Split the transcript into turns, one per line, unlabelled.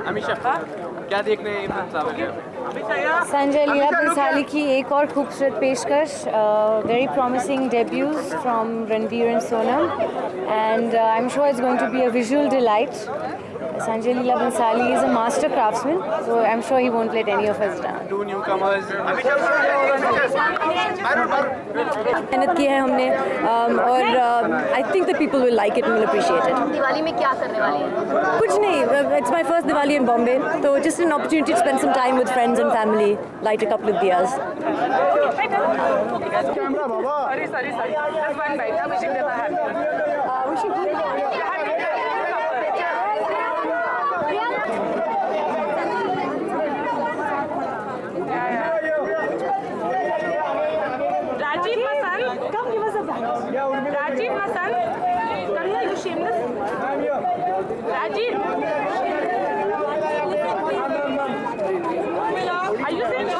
अमीशा क्या देखने सावरिया
संजय लीला भंसाली की एक और खूबसूरत पेशकश very promising debuts from Ranbir and Sonam and I'm sure it's going to be a visual delight. Sanjay Leela Bhansali is a master craftsman, so I'm sure he won't let any of us down.
Two newcomers.
मेहनत की है हमने और I think that people will like it and will appreciate it.
Diwali में क्या करने वाली हैं?
कुछ नहीं, it's my first Diwali in Bombay, so just an opportunity to spend some time with friends and family, light a couple of diyas.
Camera, Baba. Sorry. Just one bite. I'm wishing them a happy.
Rajiv, my son, come give us a bite. Rajiv, my son, come here, you shameless. Rajiv. Are you saying